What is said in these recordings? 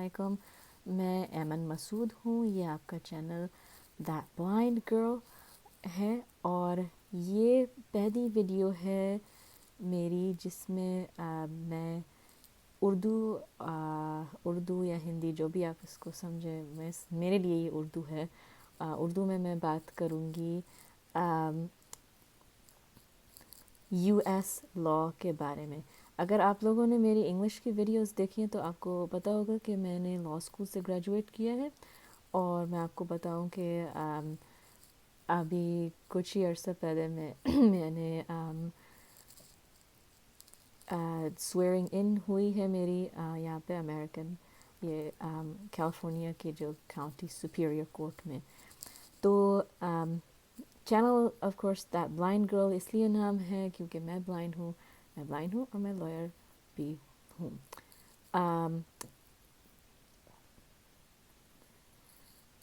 علیکم. میں ایمن مسعود ہوں. یہ آپ کا چینل دیٹ بلائنڈ گرل ہے اور یہ پہلی ویڈیو ہے میری جس میں میں اردو یا ہندی جو بھی آپ اس کو سمجھیں, میرے لیے یہ اردو ہے. اردو میں بات کروں گی یو ایس لاء کے بارے میں. اگر آپ لوگوں نے میری انگلش کی ویڈیوز دیکھی ہیں تو آپ کو پتہ ہوگا کہ میں نے لاء اسکول سے گریجویٹ کیا ہے, اور میں آپ کو بتاؤں کہ ابھی کچھ ہی عرصہ پہلے میں نے سویرنگ ان ہوئی ہے میری یہاں پہ امریکن یہ کیلیفورنیا کے جو کاؤنٹی سپیریئر کورٹ میں. تو channel of course that blind girl اس لیے نام ہے کیونکہ میں بلائنڈ ہوں اور میں لائر بھی ہوں.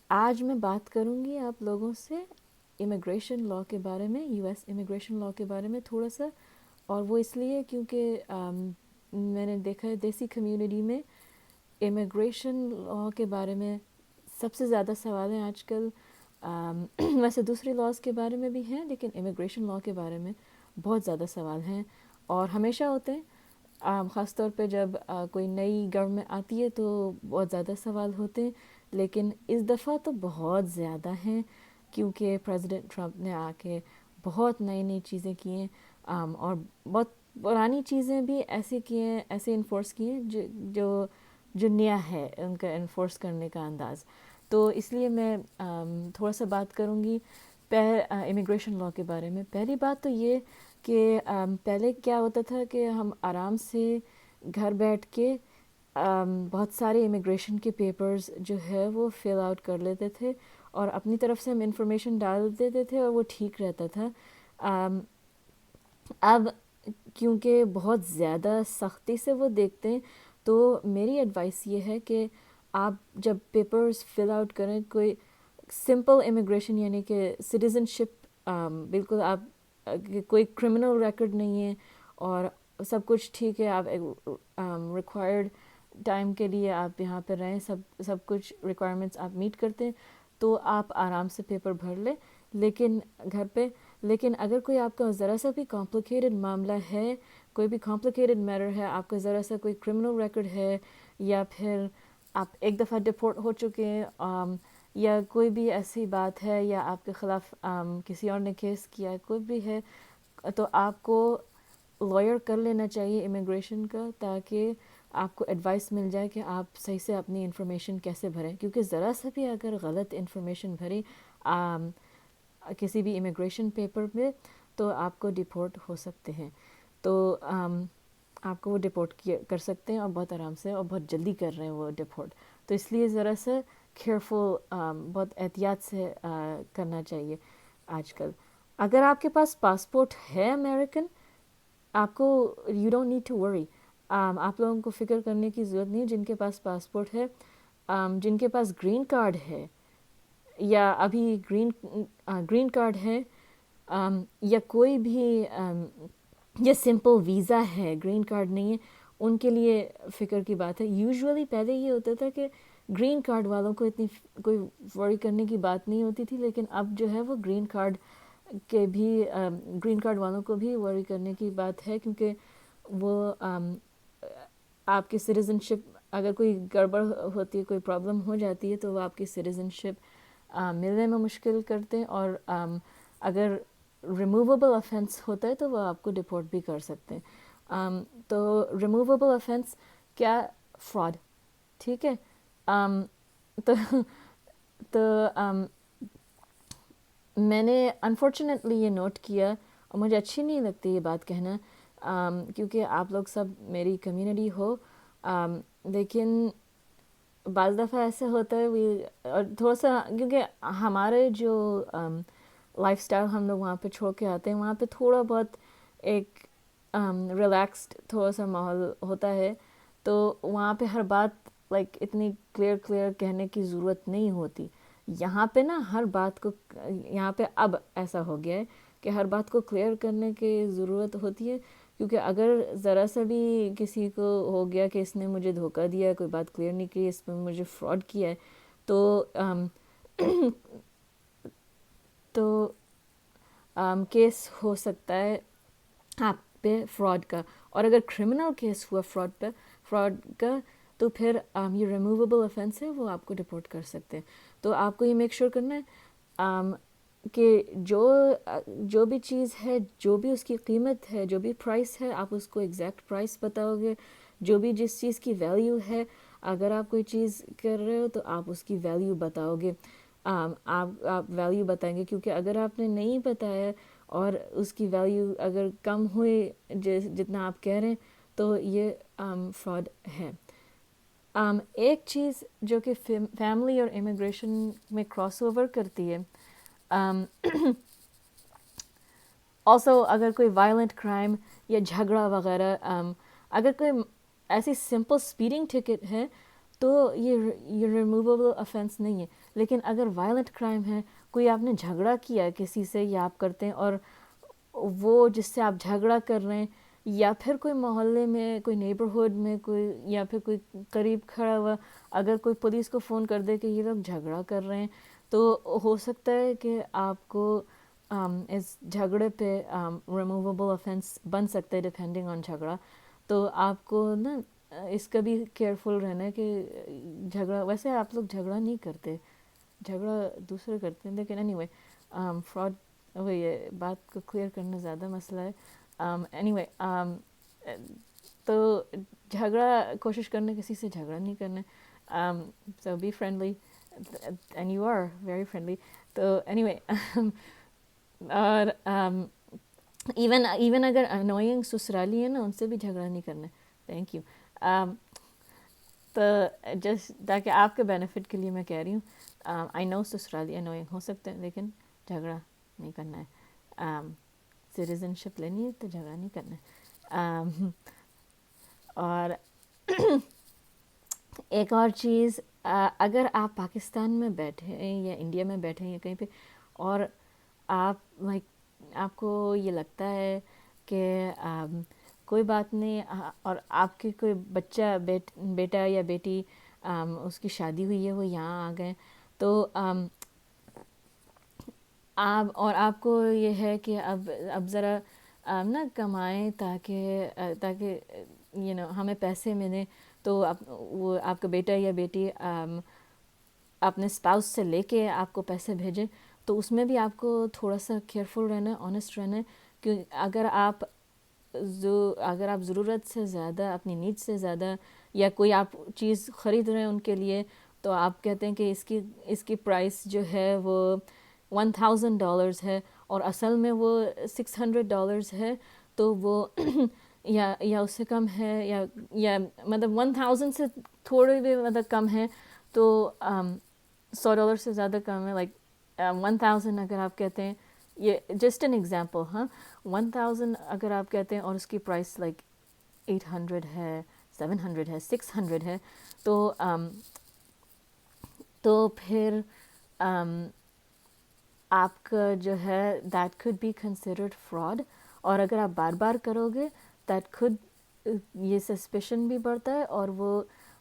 آج میں بات کروں گی آپ لوگوں سے امیگریشن لاء کے بارے میں, یو ایس امیگریشن لاء کے بارے میں تھوڑا سا. اور وہ اس لیے کیونکہ میں نے دیکھا ہے دیسی کمیونٹی میں امیگریشن لاء کے بارے میں سب سے زیادہ سوال ہیں آج کل. ویسے دوسری لاز کے بارے میں بھی ہیں لیکن امیگریشن لاء کے بارے میں بہت زیادہ سوال ہیں اور ہمیشہ ہوتے ہیں. خاص طور پہ جب کوئی نئی گورنمنٹ آتی ہے تو بہت زیادہ سوال ہوتے ہیں, لیکن اس دفعہ تو بہت زیادہ ہیں کیونکہ پریزیڈنٹ ٹرمپ نے آ کے بہت نئی چیزیں کی ہیں, اور بہت پرانی چیزیں بھی ایسے کی ہیں, ایسے انفورس کی ہیں جو نیا ہے ان کا انفورس کرنے کا انداز. تو اس لیے میں تھوڑا سا بات کروں گی امیگریشن لاء کے بارے میں. پہلی بات تو یہ کہ پہلے کیا ہوتا تھا کہ ہم آرام سے گھر بیٹھ کے بہت سارے امیگریشن کے پیپرز جو ہے وہ فل آؤٹ کر لیتے تھے اور اپنی طرف سے ہم انفارمیشن ڈال دیتے تھے اور وہ ٹھیک رہتا تھا. اب کیونکہ بہت زیادہ سختی سے وہ دیکھتے ہیں تو میری ایڈوائس یہ ہے کہ آپ جب پیپرز فل آؤٹ کریں کوئی سمپل امیگریشن یعنی کہ سٹیزن شپ, بالکل آپ کوئی کرمنل ریکارڈ نہیں ہے اور سب کچھ ٹھیک ہے, آپ ریکوائرڈ ٹائم کے لیے آپ یہاں پہ رہیں, سب کچھ ریکوائرمنٹس آپ میٹ کرتے ہیں تو آپ آرام سے پیپر بھر لیں لیکن گھر پہ. لیکن اگر کوئی آپ کا ذرا سا بھی کمپلیکیٹڈ معاملہ ہے, کوئی بھی کمپلیکیٹڈ میٹر ہے, آپ کا ذرا سا کوئی کرمنل ریکارڈ ہے یا پھر آپ ایک دفعہ ڈپورٹ ہو چکے ہیں یا کوئی بھی ایسی بات ہے یا آپ کے خلاف کسی اور نے کیس کیا کوئی بھی ہے, تو آپ کو لائر کر لینا چاہیے امیگریشن کا تاکہ آپ کو ایڈوائس مل جائے کہ آپ صحیح سے اپنی انفارمیشن کیسے بھریں. کیونکہ ذرا سا بھی اگر غلط انفارمیشن بھری کسی بھی امیگریشن پیپر میں تو آپ کو ڈپورٹ ہو سکتے ہیں. تو آپ کو وہ ڈپورٹ کر سکتے ہیں اور بہت آرام سے اور بہت جلدی کر رہے ہیں وہ ڈپورٹ. تو اس لیے ذرا سا کیئرفل, بہت احتیاط سے کرنا چاہیے آج کل. اگر آپ کے پاس پاسپورٹ ہے امریکن, آپ کو یو ڈونٹ نیڈ ٹو ورری, آپ لوگوں کو فکر کرنے کی ضرورت نہیں. جن کے پاس پاسپورٹ ہے, جن کے پاس گرین کارڈ ہے یا ابھی گرین کارڈ ہے یا کوئی بھی یا سمپل ویزا ہے, گرین کارڈ نہیں ہے, ان کے لیے فکر کی بات ہے. یوزولی پہلے یہ ہوتا تھا کہ گرین کارڈ والوں کو اتنی کوئی ورری کرنے کی بات نہیں ہوتی تھی, لیکن اب جو ہے وہ گرین کارڈ والوں کو بھی ورری کرنے کی بات ہے کیونکہ وہ آپ کی سٹیزن شپ اگر کوئی گڑبڑ ہوتی ہے, کوئی پرابلم ہو جاتی ہے تو وہ آپ کی سٹیزن شپ ملنے میں مشکل کرتے ہیں, اور اگر ریموویبل آفینس ہوتا ہے تو وہ آپ کو ڈپورٹ بھی کر سکتے ہیں. تو ریموویبل آفینس کیا, فراڈ, ٹھیک ہے. تو میں نے انفارچونیٹلی یہ نوٹ کیا اور مجھے اچھی نہیں لگتی یہ بات کہنا کیونکہ آپ لوگ سب میری کمیونٹی ہو, لیکن بعض دفعہ ایسا ہوتا ہے اور تھوڑا سا کیونکہ ہمارے جو لائف سٹائل ہم لوگ وہاں پہ چھوڑ کے آتے ہیں, وہاں پہ تھوڑا بہت ایک ریلیکسڈ تھوڑا سا ماحول ہوتا ہے, تو وہاں پہ ہر بات لائک اتنی کلیئر کہنے کی ضرورت نہیں ہوتی. یہاں پہ نا ہر بات کو, یہاں پہ اب ایسا ہو گیا ہے کہ ہر بات کو کلیئر کرنے کی ضرورت ہوتی ہے کیونکہ اگر ذرا سا بھی کسی کو ہو گیا کہ اس نے مجھے دھوکہ دیا ہے، کوئی بات کلیئر نہیں کی، اس میں مجھے فراڈ کیا ہے، تو تو کیس ہو سکتا ہے آپ پہ فراڈ کا. اور اگر کرمنل کیس ہوا فراڈ کا تو پھر یہ ریموویبل آفینس ہے، وہ آپ کو ڈپورٹ کر سکتے ہیں. تو آپ کو یہ میک شیور کرنا ہے کہ جو بھی چیز ہے، جو بھی اس کی قیمت ہے، جو بھی پرائس ہے، آپ اس کو ایگزیکٹ پرائس بتاؤ گے. جو بھی جس چیز کی ویلیو ہے، اگر آپ کوئی چیز کر رہے ہو تو آپ اس کی ویلیو بتاؤ گے. آپ ویلیو بتائیں گے، کیونکہ اگر آپ نے نہیں بتایا اور اس کی ویلیو اگر کم ہوئی جتنا آپ کہہ رہے ہیں تو یہ فراڈ ہے. ایک چیز جو کہ فیملی اور امیگریشن میں کراس اوور کرتی ہے، آلسو اگر کوئی وائلنٹ کرائم یا جھگڑا وغیرہ، اگر کوئی ایسی سمپل اسپیڈنگ ٹکٹ ہے تو یہ ریموویبل آفینس نہیں ہے. لیکن اگر وائلنٹ کرائم ہے، کوئی آپ نے جھگڑا کیا کسی سے یا آپ کرتے ہیں، اور وہ جس سے آپ جھگڑا کر رہے ہیں، یا پھر کوئی محلے میں، کوئی نیبرہڈ میں کوئی، یا پھر کوئی قریب کھڑا ہوا اگر کوئی پولیس کو فون کر دے کہ یہ لوگ جھگڑا کر رہے ہیں، تو ہو سکتا ہے کہ آپ کو اس جھگڑے پہ ریموویبل آفینس بن سکتا ہے ڈپینڈنگ آن جھگڑا. تو آپ کو نا اس کا بھی کیئرفل رہنا ہے کہ جھگڑا، ویسے آپ لوگ جھگڑا نہیں کرتے، جھگڑا دوسرے کرتے ہیں، لیکن اینی وے فراڈ، وہ یہ بات کو کلیئر کرنا زیادہ مسئلہ ہے. اینی وے تو جھگڑا کوشش کرنا، کسی سے جھگڑا نہیں کرنا. So be friendly and you are very friendly. تو اینی وے اور ایون اگر انوائنگ سسرالی ہے نا، ان سے بھی جھگڑا نہیں کرنا. Thank you. تو جسٹ تاکہ آپ کے بینیفٹ کے لیے میں کہہ رہی ہوں، آئی نو سسرالی انوائنگ ہو سکتے ہیں لیکن جھگڑا نہیں کرنا ہے. سٹیزن شپ لینی ہے تو جھگڑا نہیں کرنا ہے. اور ایک اور چیز، اگر آپ پاکستان میں بیٹھے ہیں یا انڈیا میں بیٹھے ہیں یا کہیں پہ، اور آپ آپ کو یہ لگتا ہے کہ کوئی بات نہیں، اور آپ کے کوئی بچہ بیٹا یا بیٹی، اس کی شادی ہوئی ہے، وہ یہاں آ گئے، تو آپ کو یہ ہے کہ اب ذرا نا کمائیں تاکہ ہمیں پیسے ملیں. تو وہ آپ کا بیٹا یا بیٹی اپنے اسپاؤس سے لے کے آپ کو پیسے بھیجیں، تو اس میں بھی آپ کو تھوڑا سا کیئرفل رہنا ہے، آنیسٹ رہنا ہے. کہ اگر آپ ضرورت سے زیادہ، اپنی نیڈ سے زیادہ، یا کوئی آپ چیز خرید رہے ہیں ان کے لیے، تو آپ کہتے ہیں کہ اس کی پرائس جو ہے وہ $1,000 ہے اور اصل میں وہ $600 ہے، تو وہ یا اس سے کم ہے، یا مطلب 1000 سے تھوڑے بھی مطلب کم ہے، تو $100 سے زیادہ کم ہے. لائک 1000 اگر آپ کہتے ہیں، یہ جسٹ این ایگزامپل، 1000 اگر آپ کہتے ہیں اور اس کی پرائس لائک 800 ہے، 700 ہے، 600 ہے، تو پھر آپ کا جو ہے that could be considered fraud. اور اگر آپ بار بار کرو گے دیٹ could، یہ سسپیشن بھی بڑھتا ہے، اور وہ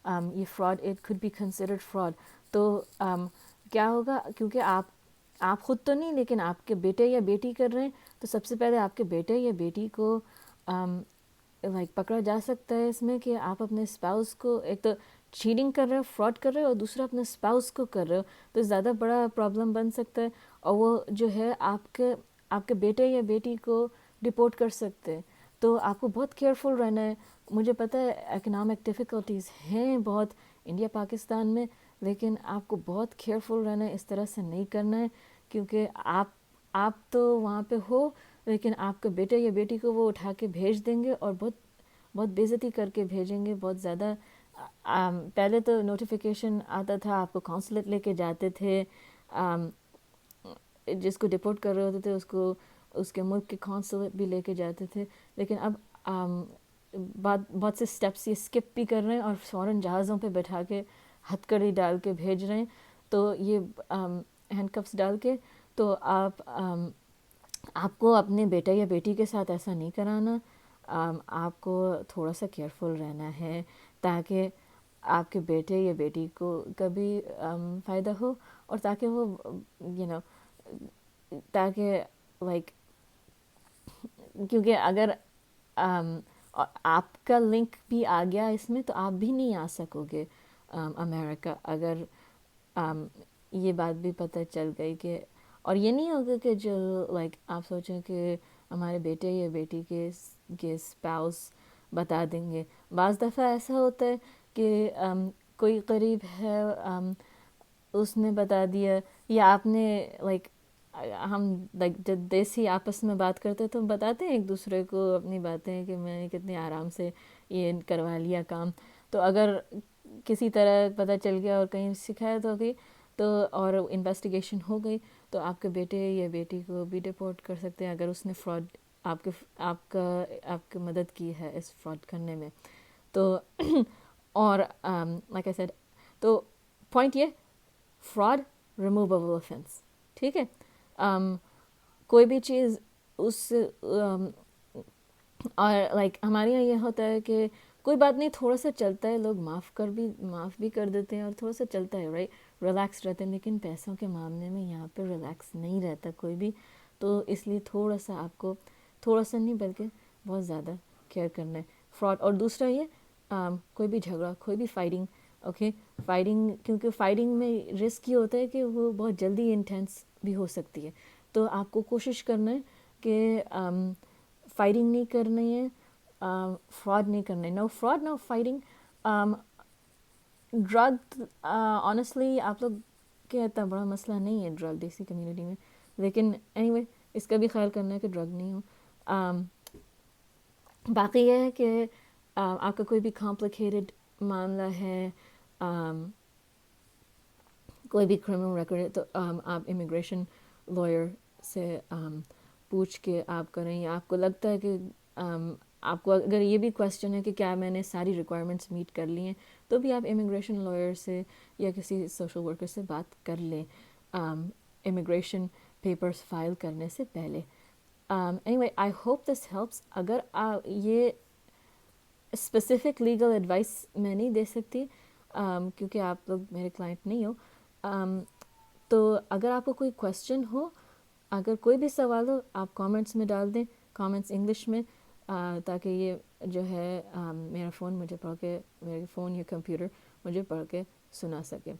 یہ fraud, it could be considered fraud. تو کیا ہوگا، کیونکہ آپ خود تو نہیں، لیکن آپ کے بیٹے یا بیٹی کر رہے ہیں، تو سب سے پہلے آپ کے بیٹے یا بیٹی کو پکڑا جا سکتا ہے اس میں کہ آپ اپنے اسپاؤس کو، ایک تو چیٹنگ کر رہے ہو، فراڈ کر رہے ہو، اور دوسرا اپنے اسپاؤس کو کر رہے ہو، تو زیادہ بڑا پرابلم بن سکتا ہے. اور وہ جو ہے آپ کے بیٹے یا بیٹی کو ڈپورٹ کر سکتے ہیں. تو آپ کو بہت کیئرفل رہنا ہے. مجھے پتہ ہے اکنامک ڈیفیکلٹیز ہیں بہت انڈیا پاکستان میں، لیکن آپ کو بہت کیئرفل رہنا ہے، اس طرح سے نہیں کرنا ہے، کیونکہ آپ تو وہاں پہ ہو، لیکن آپ کے بیٹے یا بیٹی کو وہ اٹھا کے بھیج دیں گے، اور بہت بہت بے عزتی کر کے بھیجیں گے. بہت زیادہ پہلے تو نوٹیفیکیشن آتا تھا، آپ کو کونسلیٹ لے کے جاتے تھے، جس کو ڈپورٹ کر رہے ہوتے تھے اس کے ملک کے کونسلیٹ بھی لے کے جاتے تھے. لیکن اب بہت سے سٹیپس یہ اسکپ بھی کر رہے ہیں، اور فوراً جہازوں پہ بیٹھا کے ہتھ کڑی ڈال کے بھیج رہے ہیں. تو یہ ہینڈ کفس ڈال کے، تو آپ کو اپنے بیٹا یا بیٹی کے ساتھ ایسا نہیں کرانا. آپ کو تھوڑا سا کیئرفل رہنا ہے تاکہ آپ کے بیٹے یا بیٹی کو کبھی فائدہ ہو، اور تاکہ وہ تاکہ لائک کیونکہ اگر آپ کا لنک بھی آ گیا اس میں تو آپ بھی نہیں آ سکو گے امریکہ، اگر یہ بات بھی پتہ چل گئی کہ، اور یہ نہیں ہوگا کہ جو لائک آپ سوچیں کہ ہمارے بیٹے یا بیٹی کے اسپاؤس بتا دیں گے. بعض دفعہ ایسا ہوتا ہے کہ کوئی قریب ہے، اس نے بتا دیا، یا آپ نے لائک ہم لائک جب دیسی آپس میں بات کرتے تو بتاتے ہیں ایک دوسرے کو اپنی باتیں کہ میں نے کتنے آرام سے یہ کروا لیا کام. تو اگر کسی طرح پتہ چل گیا اور کہیں شکایت ہو گئی تو اور انویسٹیگیشن ہو گئی تو آپ کے بیٹے یا بیٹی کو بھی ڈپورٹ کر سکتے ہیں اگر اس نے فراڈ آپ کی مدد کی ہے اس فراڈ کرنے میں. تو اور لائک آئی سیڈ، تو پوائنٹ یہ فراڈ ریموویبل آفینس، ٹھیک ہے. کوئی بھی چیز اس اور لائک ہمارے یہاں یہ ہوتا ہے کہ کوئی بات نہیں، تھوڑا سا چلتا ہے، لوگ معاف بھی کر دیتے ہیں اور تھوڑا سا چلتا ہے، رائٹ، ریلیکس رہتے ہیں. لیکن پیسوں کے معاملے میں یہاں پہ ریلیکس نہیں رہتا کوئی بھی. تو اس لیے تھوڑا سا آپ کو، تھوڑا سا نہیں بلکہ بہت زیادہ کیئر کرنا ہے فراڈ. اور دوسرا یہ کوئی بھی جھگڑا، کوئی بھی فائٹنگ، اوکے، فائٹنگ، کیونکہ فائٹنگ میں رسک یہ ہوتا ہے کہ وہ بہت جلدی انٹینس بھی ہو سکتی ہے. تو آپ کو کوشش کرنا ہے کہ فائٹنگ نہیں کرنی ہے، فراڈ نہیں کرنا ہے. نو فراڈ، نو فائٹنگ. ڈرگ آنیسٹلی آپ لوگ کے اتنا بڑا مسئلہ نہیں ہے ڈرگ دیسی کمیونٹی میں، لیکن اینی وے اس کا بھی خیال کرنا ہے کہ ڈرگ نہیں ہو. باقی یہ ہے کہ آپ کا کوئی بھی کمپلیکیٹڈ معاملہ ہے، کوئی بھی کرمنل ریکارڈ ہے، تو آپ امیگریشن لائر سے پوچھ کے آپ کریں. یا آپ کو لگتا ہے کہ آپ کو اگر یہ بھی کویسچن ہے کہ کیا میں نے ساری ریکوائرمنٹس میٹ کر لی ہیں، تو بھی آپ امیگریشن لائر سے یا کسی سوشل ورکر سے بات کر لیں امیگریشن پیپرس فائل کرنے سے پہلے. Any way I hope this helps. اگر یہ اسپیسیفک لیگل ایڈوائس میں نہیں دے سکتی کیونکہ آپ لوگ میرے کلائنٹ نہیں ہو، تو اگر آپ کو کوئی کویسچن ہو، اگر کوئی بھی سوال ہو، آپ کامنٹس میں ڈال دیں، کامنٹس انگلش میں، تاکہ یہ جو ہے میرا فون مجھے پڑھ کے، میرے فون یا کمپیوٹر مجھے پڑھ کے سنا سکے.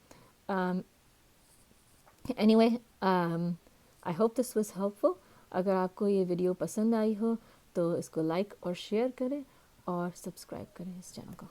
Anyway I hope this was helpful. اگر آپ کو یہ ویڈیو پسند آئی ہو تو اس کو لائک اور شیئر کریں اور سبسکرائب کریں اس چینل کو.